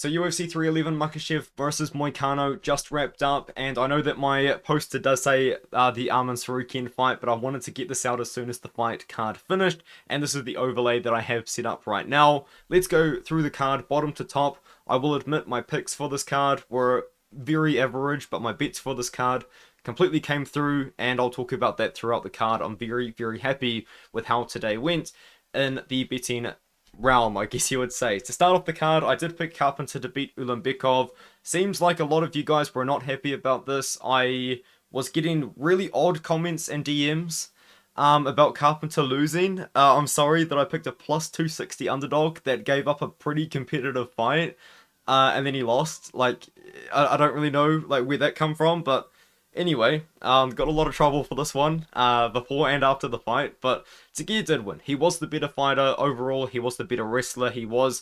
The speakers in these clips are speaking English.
So UFC 311 Makhachev versus Moicano just wrapped up, and I know that my poster does say the Arman Tsarukyan fight, but I wanted to get this out as soon as the fight card finished, and this is the overlay that I have set up right now. Let's go through the card bottom to top. I will admit my picks for this card were very average, but my bets for this card completely came through, and I'll talk about that throughout the card. I'm very, very happy with how today went in the betting realm, I guess you would say. To start off the card, I did pick Carpenter to beat Ulambekov. Seems like a lot of you guys were not happy about this. I was getting really odd comments and DMs about Carpenter losing. I'm sorry that I picked a plus 260 underdog that gave up a pretty competitive fight, and then he lost. Like, I don't really know like where that come from, but anyway, got a lot of trouble for this one, before and after the fight, but Tagir did win. He was the better fighter overall, he was the better wrestler, he was,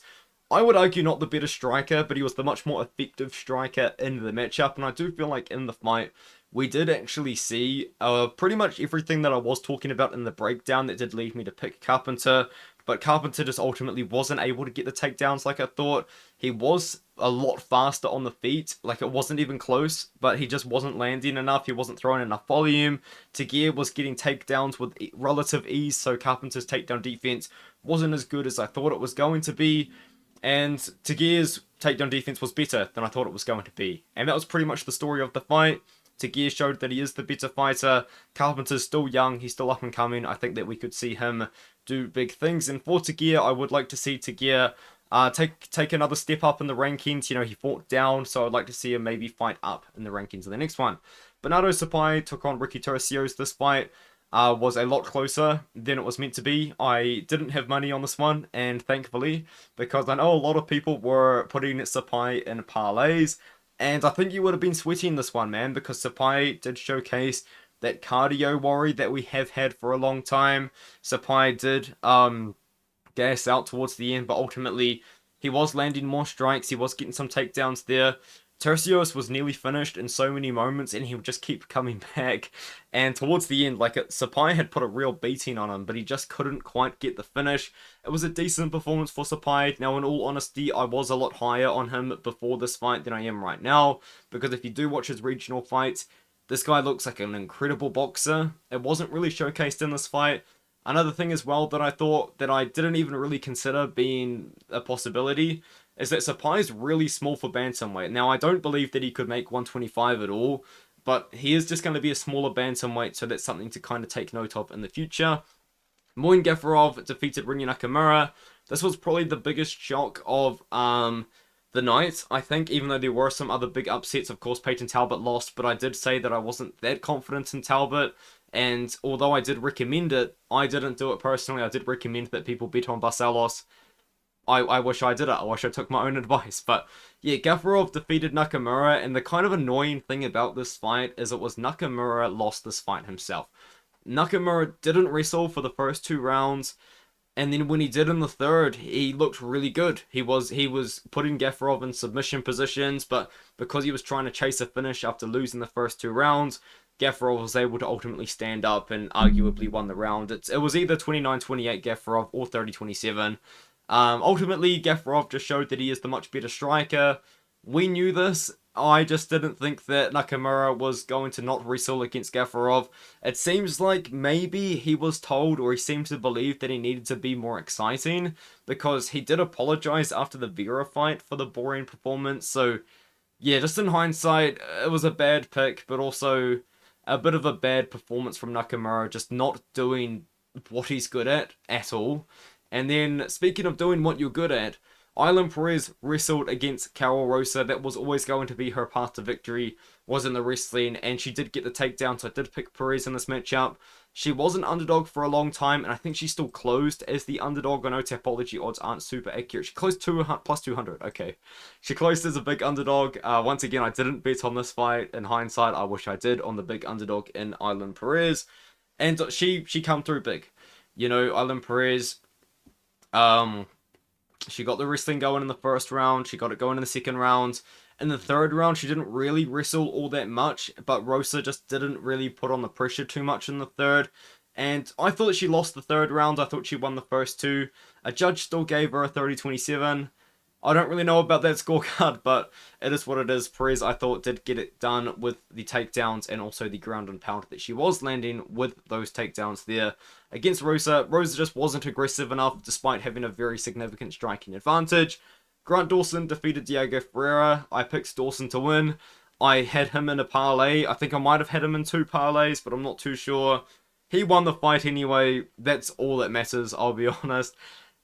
I would argue, not the better striker, but he was the much more effective striker in the matchup, and I do feel like in the fight, we did actually see pretty much everything that I was talking about in the breakdown that did lead me to pick Carpenter, but Carpenter just ultimately wasn't able to get the takedowns like I thought. He was a lot faster on the feet, like it wasn't even close, but he just wasn't landing enough, he wasn't throwing enough volume. Tagir was getting takedowns with relative ease, so Carpenter's takedown defense wasn't as good as I thought it was going to be, and Tagir's takedown defense was better than I thought it was going to be. And that was pretty much the story of the fight. Tagir showed that he is the better fighter. Carpenter's still young, he's still up and coming. I think that we could see him do big things, and for Tagir, I would like to see Tagir take another step up in the rankings. You know, he fought down, so I'd like to see him maybe fight up in the rankings in the next one. Bernardo Sapai took on Ricky Torrecios. This fight was a lot closer than it was meant to be. I didn't have money on this one, and thankfully, because I know a lot of people were putting Sapai in parlays, and I think you would have been sweating this one, man, because Sapai did showcase that cardio worry that we have had for a long time. Sapai did gas out towards the end, but ultimately he was landing more strikes, he was getting some takedowns there. Tercios was nearly finished in so many moments, and he would just keep coming back. And towards the end, like, Sapai had put a real beating on him, but he just couldn't quite get the finish. It was a decent performance for Sapai. Now, in all honesty, I was a lot higher on him before this fight than I am right now, because if you do watch his regional fights, this guy looks like an incredible boxer. It wasn't really showcased in this fight. Another thing as well that I thought that I didn't even really consider being a possibility is that Sapai is really small for bantamweight. Now, I don't believe that he could make 125 at all, but he is just going to be a smaller bantamweight, so that's something to kind of take note of in the future. Moin Gafarov defeated Rinya Nakamura. This was probably the biggest shock of the night, I think, even though there were some other big upsets. Of course, Peyton Talbot lost, but I did say that I wasn't that confident in Talbot, and although I did recommend it, I didn't do it personally. I did recommend that people bet on Barcelos. I wish I did it. I wish I took my own advice. But yeah, Gafarov defeated Nakamura, and the kind of annoying thing about this fight is it was Nakamura lost this fight himself. Nakamura didn't wrestle for the first two rounds, and then when he did in the third, he looked really good. He was putting Gafarov in submission positions, but because he was trying to chase a finish after losing the first two rounds, Gafarov was able to ultimately stand up and arguably won the round. It was either 29-28 Gafarov or 30-27. Ultimately, Gafarov just showed that he is the much better striker. We knew this. I just didn't think that Nakamura was going to not wrestle against Gafarov. It seems like maybe he was told, or he seemed to believe, that he needed to be more exciting, because he did apologize after the Vera fight for the boring performance. So yeah, just in hindsight, it was a bad pick, but also a bit of a bad performance from Nakamura, just not doing what he's good at all. And then, speaking of doing what you're good at, Aylan Perez wrestled against Carol Rosa. That was always going to be her path to victory, was in the wrestling, and she did get the takedown, so I did pick Perez in this matchup. She was an underdog for a long time, and I think she still closed as the underdog. I know Tapology odds aren't super accurate. She closed plus 200, okay. She closed as a big underdog. Once again, I didn't bet on this fight. In hindsight, I wish I did, on the big underdog in Aylan Perez. And she come through big. You know, Aylan Perez, she got the wrestling going in the first round, she got it going in the second round. In the third round, she didn't really wrestle all that much, but Rosa just didn't really put on the pressure too much in the third. And I thought she lost the third round, I thought she won the first two. A judge still gave her a 30-27. I don't really know about that scorecard, but it is what it is. Perez, I thought, did get it done with the takedowns and also the ground and pound that she was landing with those takedowns there. Against Rosa, Rosa just wasn't aggressive enough despite having a very significant striking advantage. Grant Dawson defeated Diego Ferreira. I picked Dawson to win. I had him in a parlay. I think I might have had him in 2 parlays, but I'm not too sure. He won the fight anyway. That's all that matters, I'll be honest.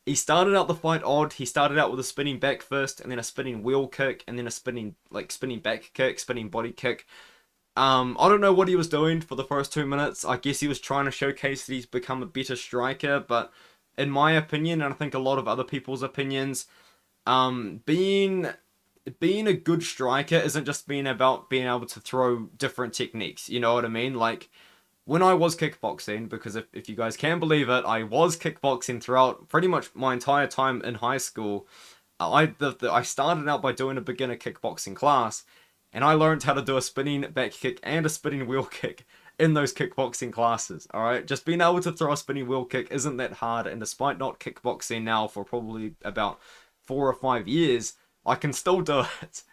He started out the fight odd. He started out with a spinning back fist, and then a spinning wheel kick, and then a spinning back kick, spinning body kick. I don't know what he was doing for the first 2 minutes. I guess he was trying to showcase that he's become a better striker, but in my opinion, and I think a lot of other people's opinions, being a good striker isn't just being about being able to throw different techniques. You know what I mean? Like, when I was kickboxing, because if you guys can believe it, I was kickboxing throughout pretty much my entire time in high school. I started out by doing a beginner kickboxing class, and I learned how to do a spinning back kick and a spinning wheel kick in those kickboxing classes. Alright, just being able to throw a spinning wheel kick isn't that hard, and despite not kickboxing now for probably about 4 or 5 years, I can still do it.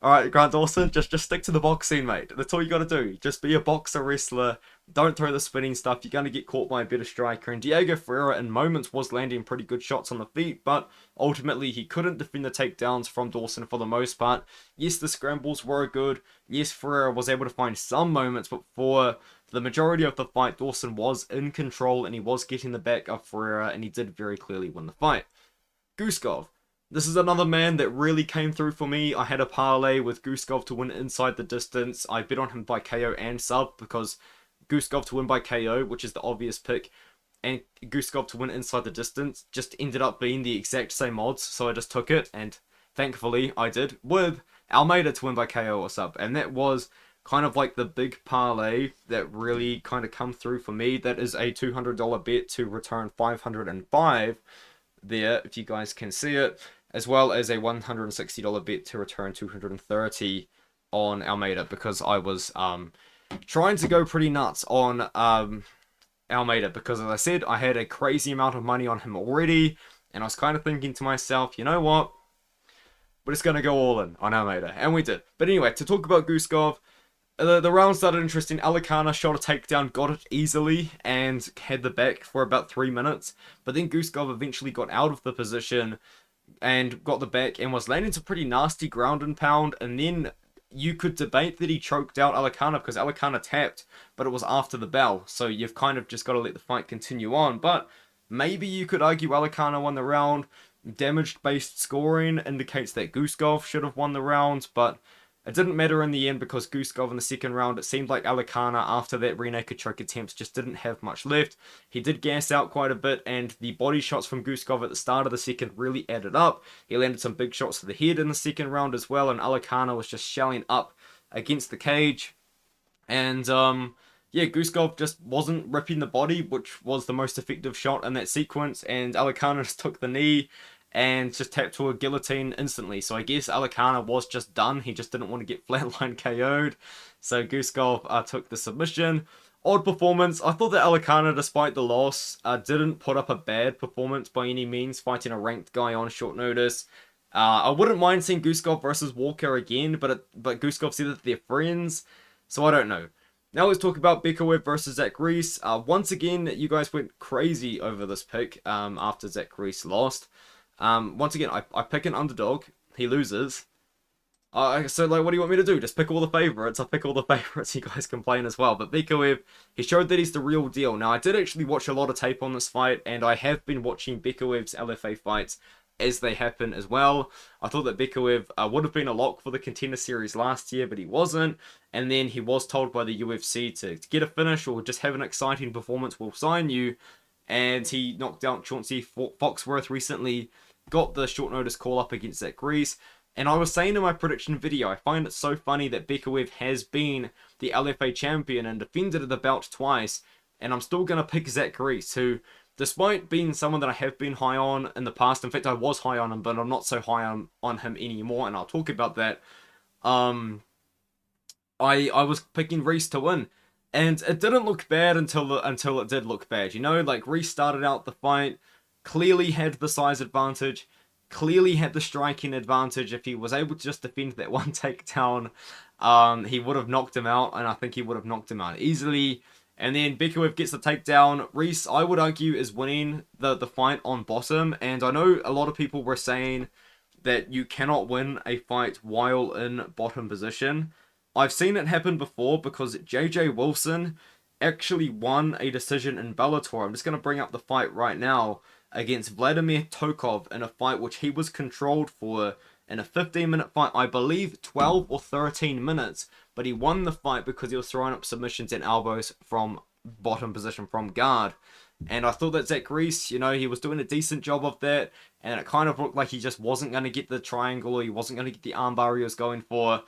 Alright, Grant Dawson, just stick to the boxing, mate. That's all you gotta do. Just be a boxer wrestler. Don't throw the spinning stuff. You're gonna get caught by a better striker. And Diego Ferreira, in moments, was landing pretty good shots on the feet, but ultimately he couldn't defend the takedowns from Dawson for the most part. Yes, the scrambles were good. Yes, Ferreira was able to find some moments, but for the majority of the fight, Dawson was in control and he was getting the back of Ferreira, and he did very clearly win the fight. Guskov. This is another man that really came through for me. I had a parlay with Guskov to win inside the distance. I bet on him by KO and sub because Guskov to win by KO, which is the obvious pick, and Guskov to win inside the distance just ended up being the exact same odds. So I just took it, and thankfully I did, with Almeida to win by KO or sub. And that was kind of like the big parlay that really kind of come through for me. That is a $200 bet to return 505 there, if you guys can see it, as well as a $160 bet to return 230 on Almeida, because I was trying to go pretty nuts on Almeida, because as I said, I had a crazy amount of money on him already, and I was kind of thinking to myself, you know what, we're just going to go all in on Almeida, and we did. But anyway, to talk about Guskov, the round started interesting. Alicana shot a takedown, got it easily, and had the back for about 3 minutes. But then Guskov eventually got out of the position and got the back and was landing some pretty nasty ground and pound. And then you could debate that he choked out Alicana because Alicana tapped, but it was after the bell. So you've kind of just got to let the fight continue on. But maybe you could argue Alicana won the round. Damage-based scoring indicates that Guskov should have won the round, but it didn't matter in the end because Guskov in the second round, it seemed like Alicana, after that rear naked choke attempts, just didn't have much left. He did gas out quite a bit, and the body shots from Guskov at the start of the second really added up. He landed some big shots to the head in the second round as well, and Alicana was just shelling up against the cage. And yeah, Guskov just wasn't ripping the body, which was the most effective shot in that sequence, and Alicana just took the knee and just tapped to a guillotine instantly. So I guess Alicana was just done. He just didn't want to get flatline KO'd. So Guskov took the submission. Odd performance. I thought that Alicana, despite the loss, didn't put up a bad performance by any means, fighting a ranked guy on short notice. I wouldn't mind seeing Guskov versus Walker again, but Guskov said that they're friends, so I don't know. Now let's talk about Bekaev versus Zach Reese. Once again, you guys went crazy over this pick after Zach Reese lost. Once again, I pick an underdog. He loses. So, like, what do you want me to do? Just pick all the favorites? I pick all the favorites. You guys complain as well. But Bekaev, he showed that he's the real deal. Now, I did actually watch a lot of tape on this fight, and I have been watching Bekaev's LFA fights as they happen as well. I thought that Bekaev would have been a lock for the Contender Series last year, but he wasn't. And then he was told by the UFC to get a finish or just have an exciting performance, we'll sign you. And he knocked out Chauncey Foxworth recently, got the short notice call up against Zach Reese. And I was saying in my prediction video, I find it so funny that Bekaev has been the LFA champion and defended the belt twice, and I'm still going to pick Zach Reese, who, despite being someone that I have been high on in the past, in fact I was high on him, but I'm not so high on him anymore, and I'll talk about that, I was picking Reese to win. And it didn't look bad until it did look bad. You know, like, Reese started out the fight, clearly had the size advantage, clearly had the striking advantage. If he was able to just defend that one takedown, he would have knocked him out, and I think he would have knocked him out easily. And then Bekaev gets the takedown. Reese, I would argue, is winning the fight on bottom, and I know a lot of people were saying that you cannot win a fight while in bottom position. I've seen it happen before because JJ Wilson actually won a decision in Bellator. I'm just going to bring up the fight right now against Vladimir Tokov in a fight which he was controlled for in a 15-minute fight, I believe 12 or 13 minutes, but he won the fight because he was throwing up submissions and elbows from bottom position, from guard. And I thought that Zach Reese, you know, he was doing a decent job of that, and it kind of looked like he just wasn't going to get the triangle, or he wasn't going to get the armbar he was going for.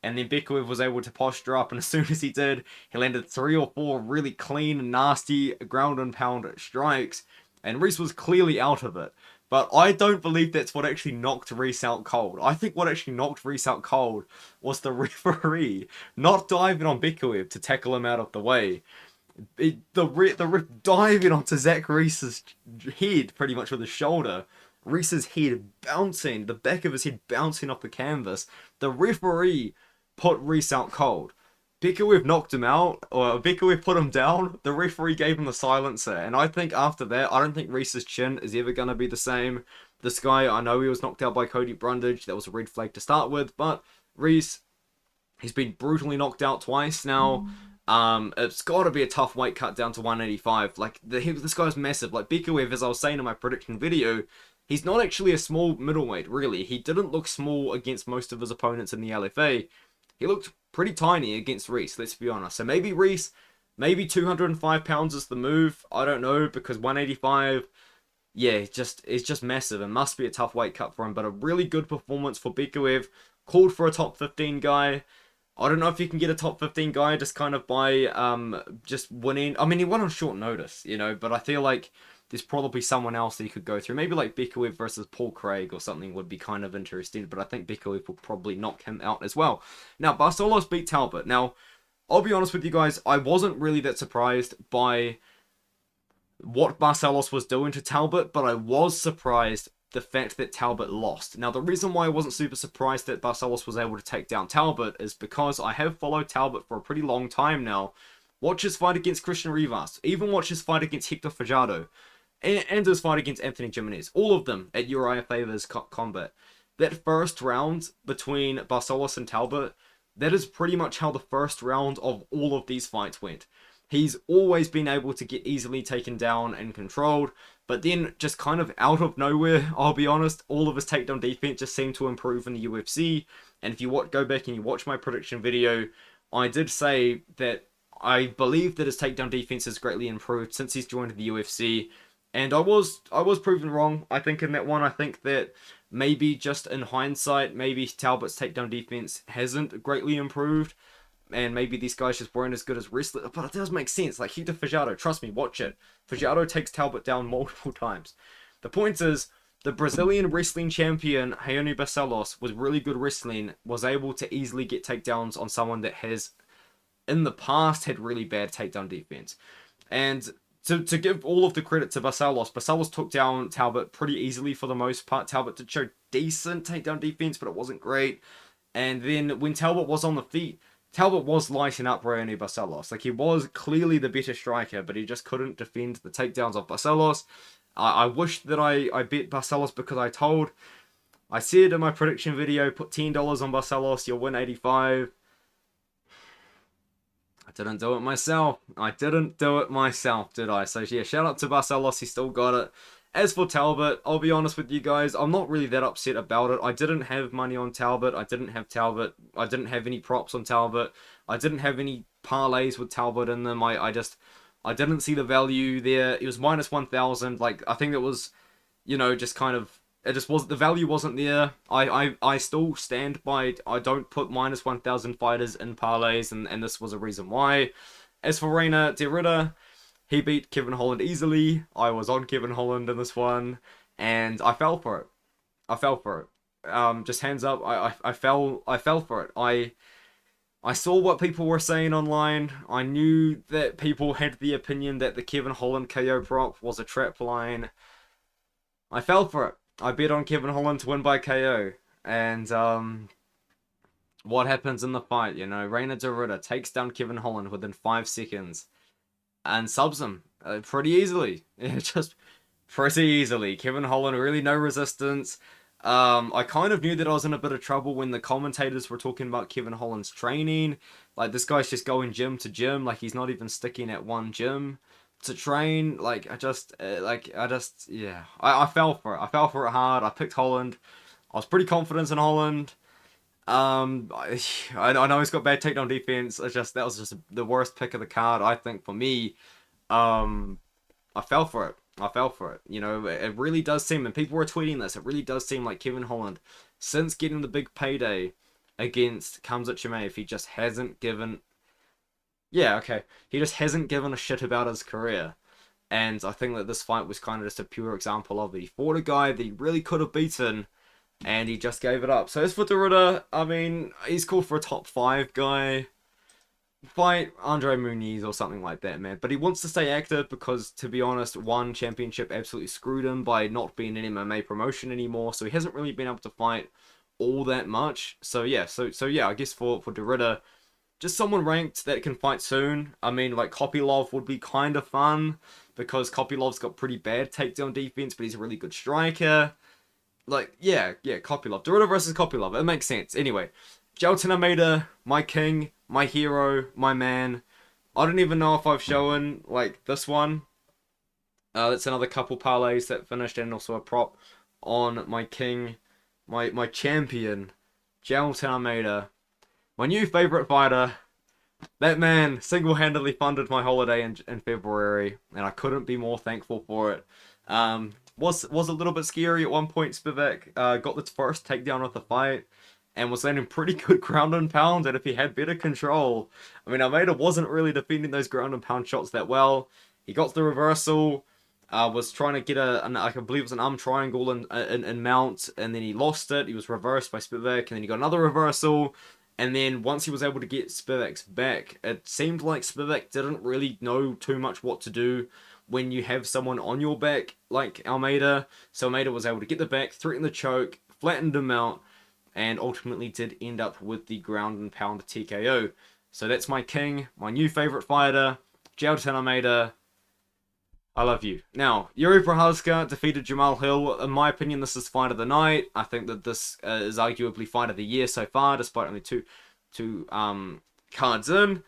And then Bekaev was able to posture up, and as soon as he did, he landed 3 or 4 really clean, nasty ground and pound strikes, and Reese was clearly out of it. But I don't believe that's what actually knocked Reese out cold. I think what actually knocked Reese out cold was the referee not diving on Bekaev to tackle him out of the way. The ref diving onto Zach Reese's head, pretty much with his shoulder. Reese's head bouncing, the back of his head bouncing off the canvas. The referee put Reese out cold. Bekaev knocked him out, or Bekaev put him down. The referee gave him the silencer, and I think after that, I don't think Reese's chin is ever going to be the same. This guy, I know he was knocked out by Cody Brundage. That was a red flag to start with, but Reese, he's been brutally knocked out twice now. It's got to be a tough weight cut down to 185. Like, this guy's massive. Like, Bekaev, as I was saying in my prediction video, he's not actually a small middleweight, really. He didn't look small against most of his opponents in the LFA. He looked pretty tiny against Reese, let's be honest. So maybe Reese, maybe 205 pounds is the move. I don't know, because 185, yeah, it's just massive. It must be a tough weight cut for him, but a really good performance for Bekaev. Called for a top 15 guy. I don't know if you can get a top 15 guy just kind of by just winning. I mean, he won on short notice, you know, but I feel like there's probably someone else that you could go through. Maybe like Bekaev versus Paul Craig or something would be kind of interesting, but I think Bekaev will probably knock him out as well. Now, Barcelos beat Talbot. Now, I'll be honest with you guys, I wasn't really that surprised by what Barcelos was doing to Talbot, but I was surprised the fact that Talbot lost. Now, the reason why I wasn't super surprised that Barcelos was able to take down Talbot is because I have followed Talbot for a pretty long time now. Watch his fight against Christian Rivas, even watch his fight against Hector Fajardo, and his fight against Anthony Jimenez. All of them at Uriah Faber's combat. That first round between Barcelos and Talbot, that is pretty much how the first round of all of these fights went. He's always been able to get easily taken down and controlled, but then just kind of out of nowhere, I'll be honest, all of his takedown defense just seemed to improve in the UFC. And if you go back and you watch my prediction video, I did say that I believe that his takedown defense has greatly improved since he's joined the UFC. And I was proven wrong, I think, in that one. I think that maybe just in hindsight, maybe Talbot's takedown defense hasn't greatly improved. And maybe these guys just weren't as good as wrestlers. But it does make sense. Like, Hector Fajardo, trust me, watch it. Fajardo takes Talbot down multiple times. The point is, the Brazilian wrestling champion, Raoni Barcelos, was really good wrestling, was able to easily get takedowns on someone that has, in the past, had really bad takedown defense. And to give all of the credit to Barcelos, Barcelos took down Talbot pretty easily for the most part. Talbot did show decent takedown defense, but it wasn't great. And then when Talbot was on the feet, Talbot was lighting up Raoni Barcelos. Like, he was clearly the better striker, but he just couldn't defend the takedowns of Barcelos. I wish that I bet Barcelos, because I said in my prediction video, put $10 on Barcelos, you'll win 85. I didn't do it myself. Did I? So yeah, shout out to Barcelos, he still got it. As for Talbot, I'll be honest with you guys, I'm not really that upset about it. I didn't have money on Talbot. I didn't have any props on Talbot. I didn't have any parlays with Talbot in them. I didn't see the value there. It was minus 1,000. Like, I think it was, you know, just kind of, it just wasn't, the value wasn't there. I still stand by, I don't put minus 1,000 fighters in parlays, and this was a reason why. As for Reina Derrida, he beat Kevin Holland easily. I was on Kevin Holland in this one, and I fell for it. Just hands up, I fell for it. I saw what people were saying online. I knew that people had the opinion that the Kevin Holland KO prop was a trap line. I fell for it. I bet on Kevin Holland to win by KO. And what happens in the fight? You know, Reina Dorita takes down Kevin Holland within 5 seconds and subs him pretty easily. Yeah, just pretty easily. Kevin Holland really no resistance. I kind of knew that I was in a bit of trouble when the commentators were talking about Kevin Holland's training. Like, this guy's just going gym to gym. Like, he's not even sticking at one gym to train. Like, yeah. I fell for it. I fell for it hard. I picked Holland. I was pretty confident in Holland. I know he's got bad takedown defense. That was just the worst pick of the card, I think, for me. Um, I fell for it. I fell for it. You know, it really does seem, and people were tweeting this, it really does seem like Kevin Holland, since getting the big payday against Khamzat Chimaev, he just hasn't given. Yeah, okay. He just hasn't given a shit about his career. And I think that this fight was kind of just a pure example of it. He fought a guy that he really could have beaten, and he just gave it up. So as for Dorita, I mean, he's called for a top 5 guy. Fight Andre Muniz or something like that, man. But he wants to stay active because, to be honest, one championship absolutely screwed him by not being an MMA promotion anymore. So he hasn't really been able to fight all that much. So yeah, I guess for Dorita, just someone ranked that can fight soon. I mean, like, Kopylov would be kind of fun because Kopylov's got pretty bad takedown defense, but he's a really good striker. Like, yeah, Kopylov. Dorita versus Kopylov. It makes sense. Anyway, Jailton Almeida, my king, my hero, my man. I don't even know if I've shown, like, this one. That's another couple parlays that finished, and also a prop on my king, my champion, Jailton Almeida. My new favorite fighter. That man single-handedly funded my holiday in February, and I couldn't be more thankful for it. Was a little bit scary at one point. Spivak got the first takedown of the fight and was landing pretty good ground and pound. And if he had better control, I mean, Almeida wasn't really defending those ground and pound shots that well. He got the reversal, was trying to get I believe it was an arm triangle in mount, and then he lost it. He was reversed by Spivak, and then he got another reversal. And then once he was able to get Spivak's back, it seemed like Spivak didn't really know too much what to do when you have someone on your back like Almeida. So Almeida was able to get the back, threaten the choke, flattened him out, and ultimately did end up with the ground and pound TKO. So that's my king, my new favorite fighter, Jailton Almeida. I love you. Now, Yuri Prochazka defeated Jamal Hill. In my opinion, this is fight of the night. I think that this is arguably fight of the year so far, despite only two cards in.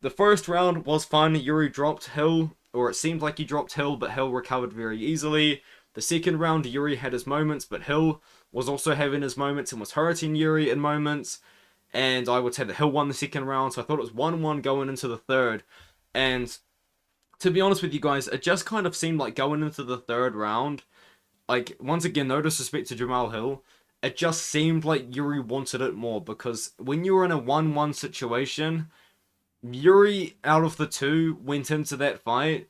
The first round was fun. Yuri dropped Hill, or it seemed like he dropped Hill, but Hill recovered very easily. The second round, Yuri had his moments, but Hill was also having his moments and was hurting Yuri in moments. And I would say that Hill won the second round, so I thought it was 1-1 going into the third. And to be honest with you guys, it just kind of seemed like going into the third round, like, once again, no disrespect to Jamal Hill, it just seemed like Yuri wanted it more, because when you were in a 1-1 situation, Yuri, out of the two, went into that fight,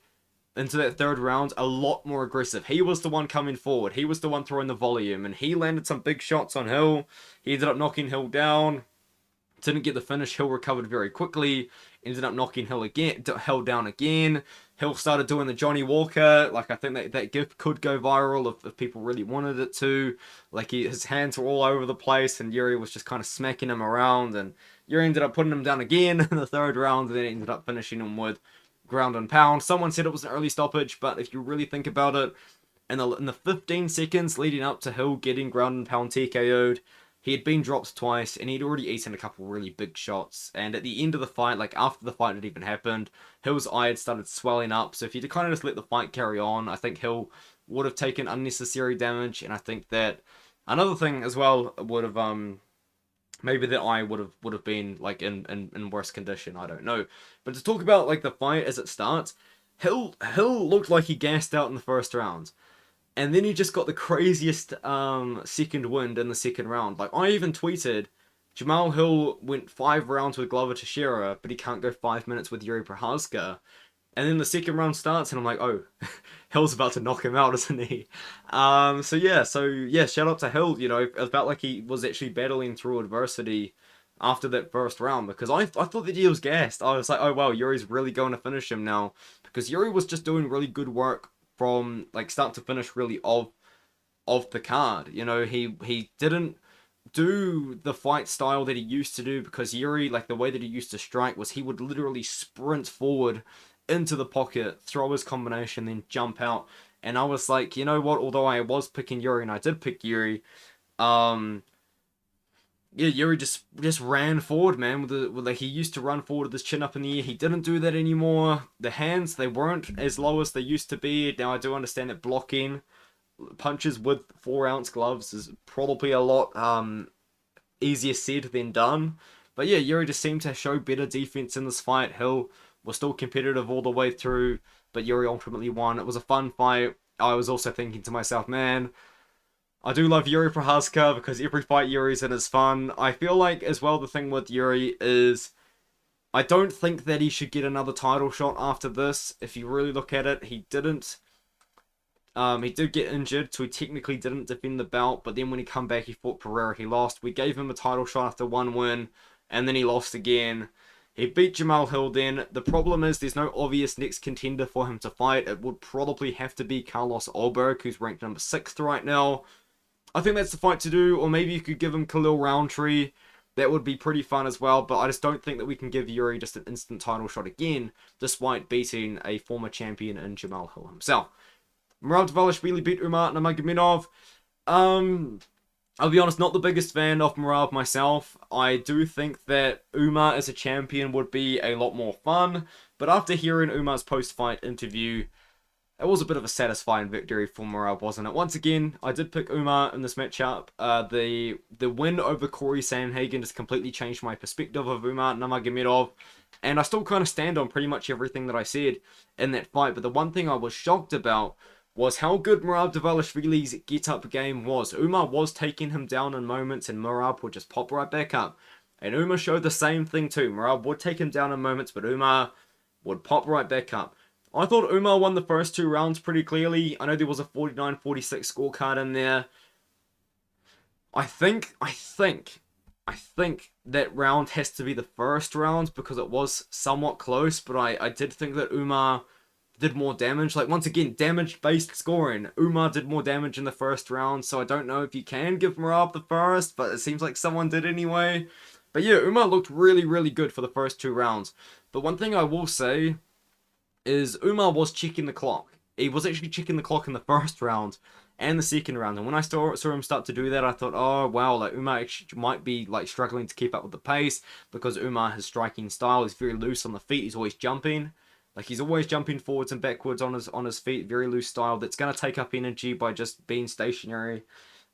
into that third round, a lot more aggressive. He was the one coming forward. He was the one throwing the volume, and he landed some big shots on Hill. He ended up knocking Hill down. Didn't get the finish. Hill recovered very quickly. Ended up knocking Hill down again. Hill started doing the Johnny Walker. Like, I think that gif could go viral if people really wanted it to. Like, his hands were all over the place, and Yuri was just kind of smacking him around, and Yuri ended up putting him down again in the third round, and then ended up finishing him with ground and pound. Someone said it was an early stoppage, but if you really think about it, in the 15 seconds leading up to Hill getting ground and pound TKO'd, he had been dropped twice, and he'd already eaten a couple really big shots. And at the end of the fight, like after the fight had even happened, Hill's eye had started swelling up. So if you'd kind of just let the fight carry on, I think Hill would have taken unnecessary damage. And I think that another thing as well would have maybe that eye would have been like in worse condition. I don't know. But to talk about like the fight as it starts, Hill looked like he gassed out in the first round. And then he just got the craziest second wind in the second round. Like, I even tweeted, Jamal Hill went 5 rounds with Glover Teixeira, but he can't go 5 minutes with Yuri Prochazka. And then the second round starts, and I'm like, oh, Hill's about to knock him out, isn't he? So yeah, shout out to Hill. You know, it felt like he was actually battling through adversity after that first round, because I thought that he was gassed. I was like, oh, wow, Yuri's really going to finish him now. Because Yuri was just doing really good work from like start to finish, really, of of the card. You know, he didn't do the fight style that he used to do, because Yuri, like the way that he used to strike was he would literally sprint forward into the pocket, throw his combination, then jump out. And I was like, you know what, although I was picking Yuri and I did pick Yuri, um yeah, Yuri just ran forward, man. Like he used to run forward with his chin up in the air. He didn't do that anymore. The hands, they weren't as low as they used to be. Now I do understand that blocking punches with 4 ounce gloves is probably a lot easier said than done. But yeah, Yuri just seemed to show better defense in this fight. Hill was still competitive all the way through, but Yuri ultimately won. It was a fun fight. I was also thinking to myself, man, I do love Yuri Prohaska because every fight Yuri's in is fun. I feel like as well the thing with Yuri is I don't think that he should get another title shot after this. If you really look at it, he didn't. He did get injured, so he technically didn't defend the belt, but then when he come back, he fought Pereira, he lost. We gave him a title shot after one win, and then he lost again. He beat Jamal Hill then. The problem is there's no obvious next contender for him to fight. It would probably have to be Carlos Ulberg, who's ranked number 6th right now. I think that's the fight to do, or maybe you could give him Khalil Roundtree. That would be pretty fun as well, but I just don't think that we can give Yuri just an instant title shot again, despite beating a former champion in Jamal Hill himself. Merab Dvalishvili beat Umar Nurmagomedov. I'll be honest, not the biggest fan of Merab myself. I do think that Umar as a champion would be a lot more fun, but after hearing Umar's post-fight interview, it was a bit of a satisfying victory for Merab, wasn't it? Once again, I did pick Umar in this matchup. The win over Corey Sandhagen just completely changed my perspective of Umar Nurmagomedov, and I still kind of stand on pretty much everything that I said in that fight, but the one thing I was shocked about was how good Merab Dvalishvili's get-up game was. Umar was taking him down in moments, and Merab would just pop right back up. And Umar showed the same thing too. Merab would take him down in moments, but Umar would pop right back up. I thought Umar won the first 2 rounds pretty clearly. I know there was a 49-46 scorecard in there. I think that round has to be the first round because it was somewhat close, but I did think that Umar did more damage. Like, once again, damage-based scoring. Umar did more damage in the first round, so I don't know if you can give Merab the first, but it seems like someone did anyway. But yeah, Umar looked really, really good for the first 2 rounds. But one thing I will say is Umar was checking the clock. He was actually checking the clock in the first round and the second round. And when I saw him start to do that, I thought, oh, wow, like Umar actually might be like struggling to keep up with the pace because Umar, his striking style is very loose on the feet. He's always jumping. Like, he's always jumping forwards and backwards on his feet. Very loose style that's going to take up energy by just being stationary.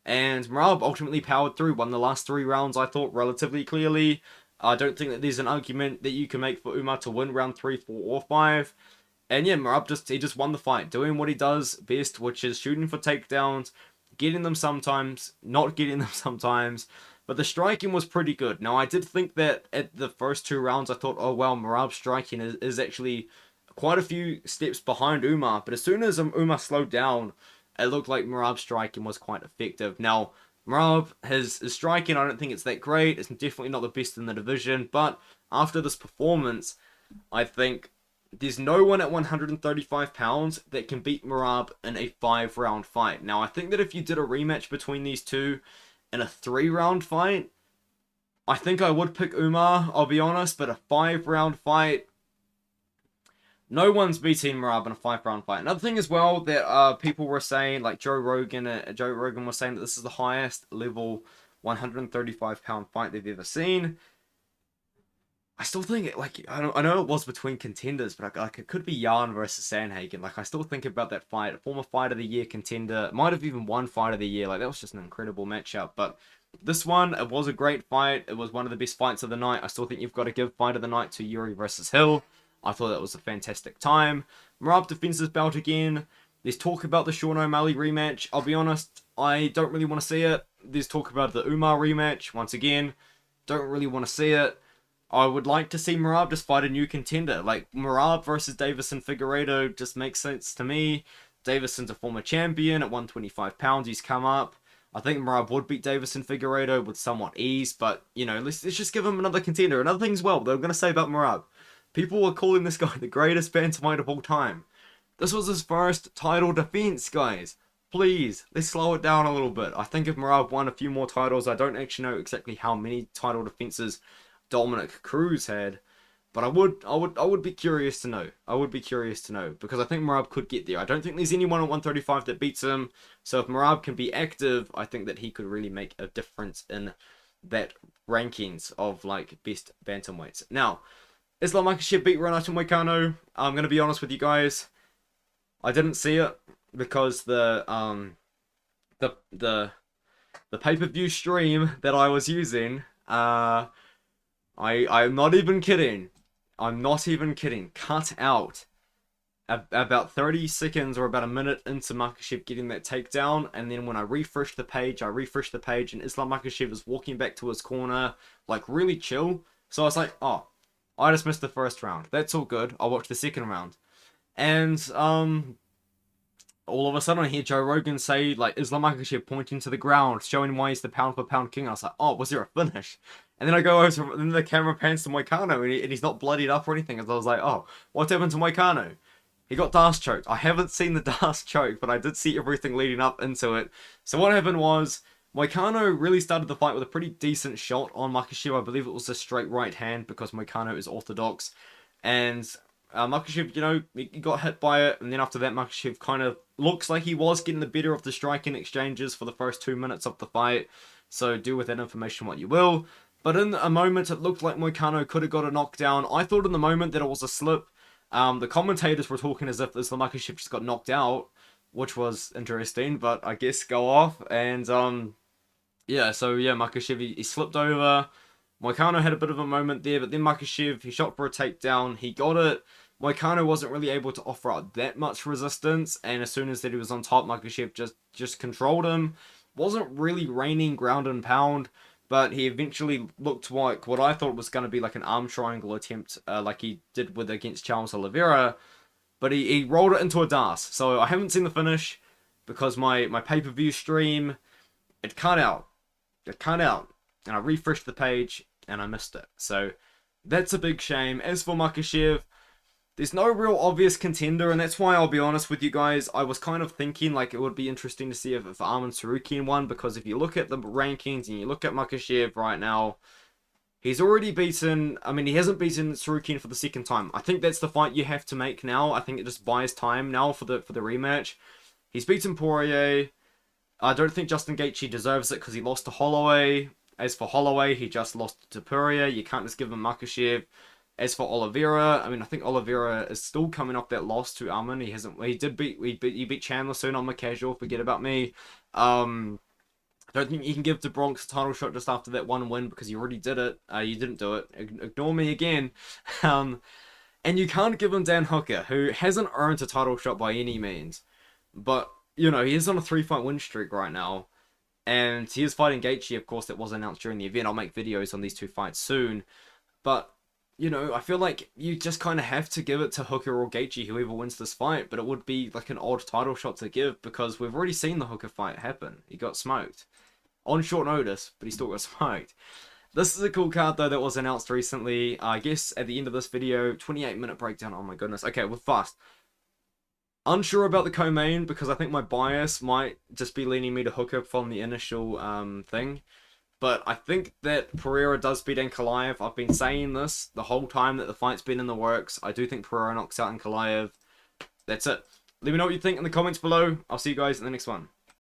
And Merab ultimately powered through. Won the last 3 rounds, I thought, relatively clearly. I don't think that there's an argument that you can make for Umar to win round 3, 4, or 5. And yeah, Merab just won the fight. Doing what he does best, which is shooting for takedowns. Getting them sometimes. Not getting them sometimes. But the striking was pretty good. Now, I did think that at the first 2 rounds, I thought, oh, well, Merab's striking is actually quite a few steps behind Umar, but as soon as Umar slowed down, it looked like Merab's striking was quite effective. Now, Merab, his striking, I don't think it's that great. It's definitely not the best in the division, but after this performance, I think there's no one at 135 pounds that can beat Merab in a 5-round fight. Now, I think that if you did a rematch between these two in a 3-round fight, I think I would pick Umar, I'll be honest, but a 5-round fight, no one's beating Merab in a 5-round fight. Another thing as well that people were saying, like Joe Rogan was saying that this is the highest level 135-pound fight they've ever seen. I still think I know it was between contenders, but like it could be Jan versus Sandhagen. Like, I still think about that fight. A former Fight of the Year contender might have even won Fight of the Year. Like, that was just an incredible matchup. But this one, it was a great fight. It was one of the best fights of the night. I still think you've got to give Fight of the Night to Yuri versus Hill. I thought that was a fantastic time. Merab defends his belt again. There's talk about the Sean O'Malley rematch. I'll be honest, I don't really want to see it. There's talk about the Umar rematch. Once again, don't really want to see it. I would like to see Merab just fight a new contender. Like, Merab versus Davison Figueiredo just makes sense to me. Davison's a former champion at 125 pounds. He's come up. I think Merab would beat Davison Figueiredo with somewhat ease, but, you know, let's just give him another contender. Another thing as well that I'm going to say about Merab. People were calling this guy the greatest bantamweight of all time. This was his first title defense, guys. please, let's slow it down a little bit. I think if Merab won a few more titles, I don't actually know exactly how many title defenses Dominic Cruz had, but I would be curious to know. I would be curious to know because I think Merab could get there. I don't think there's anyone at 135 that beats him. So if Merab can be active, I think that he could really make a difference in that rankings of like best bantamweights. Now, Islam Makhachev beat Renato Moicano. I'm gonna be honest with you guys. I didn't see it because the pay-per-view stream that I was using, I'm not even kidding. I'm not even kidding. Cut out about 30 seconds or about a minute into Makhachev getting that takedown, and then when I refreshed the page, and Islam Makhachev is walking back to his corner, like really chill. So I was like, oh, I just missed the first round. That's all good. I'll watch the second round. And all of a sudden I hear Joe Rogan say, like, Islam Makhachev pointing to the ground, showing why he's the pound for pound king. I was like, oh, was there a finish? And then I go over to, and then the camera pans to Moicano, and he's not bloodied up or anything. And I was like, oh, what's happened to Moicano? He got Darce choked. I haven't seen the Darce choke, but I did see everything leading up into it. So what happened was, Moicano really started the fight with a pretty decent shot on Makhachev. I believe it was a straight right hand because Moicano is orthodox. And Makhachev, you know, he got hit by it, and then after that, Makhachev kind of looks like he was getting the better of the striking exchanges for the first 2 minutes of the fight. So do with that information what you will. But in a moment, it looked like Moicano could have got a knockdown. I thought in the moment that it was a slip. The commentators were talking as if Islam Makhachev just got knocked out, which was interesting, but I guess go off. And yeah, so yeah, Makhachev, he slipped over. Moicano had a bit of a moment there, but then Makhachev, he shot for a takedown. He got it. Moicano wasn't really able to offer up that much resistance, and as soon as that he was on top, Makhachev just controlled him. Wasn't really raining ground and pound, but he eventually looked like what I thought was going to be like an arm triangle attempt, like he did with against Charles Oliveira, but he rolled it into a Darce. So I haven't seen the finish because my pay-per-view stream, it cut out. It cut out, and I refreshed the page, and I missed it. So that's a big shame. As for Makhachev, there's no real obvious contender, and that's why I'll be honest with you guys. I was kind of thinking like it would be interesting to see if Arman Tsarukyan won, because if you look at the rankings and you look at Makhachev right now, he's already beaten. I mean, he hasn't beaten Tsarukyan for the second time. I think that's the fight you have to make now. I think it just buys time now for the rematch. He's beaten Poirier. I don't think Justin Gaethje deserves it because he lost to Holloway. As for Holloway, he just lost to Poirier. You can't just give him Makhachev. As for Oliveira, I mean, I think Oliveira is still coming off that loss to Arman. He beat Chandler soon on Casual. Forget about me. I don't think you can give the Bronx a title shot just after that one win because you already did it. You didn't do it. Ignore me again. And you can't give him Dan Hooker, who hasn't earned a title shot by any means. But, you know, he is on a 3-fight win streak right now. And he is fighting Gaethje, of course, that was announced during the event. I'll make videos on these two fights soon. But, you know, I feel like you just kind of have to give it to Hooker or Gaethje, whoever wins this fight. But it would be like an odd title shot to give because we've already seen the Hooker fight happen. He got smoked. On short notice, but he still got smoked. This is a cool card, though, that was announced recently. I guess at the end of this video, 28-minute breakdown. Oh my goodness. Okay, we're fast. Unsure about the co-main because I think my bias might just be leaning me to Hooker from the initial thing. But I think that Pereira does beat Ankalaev. I've been saying this the whole time that the fight's been in the works. I do think Pereira knocks out Ankalaev. That's it. Let me know what you think in the comments below. I'll see you guys in the next one.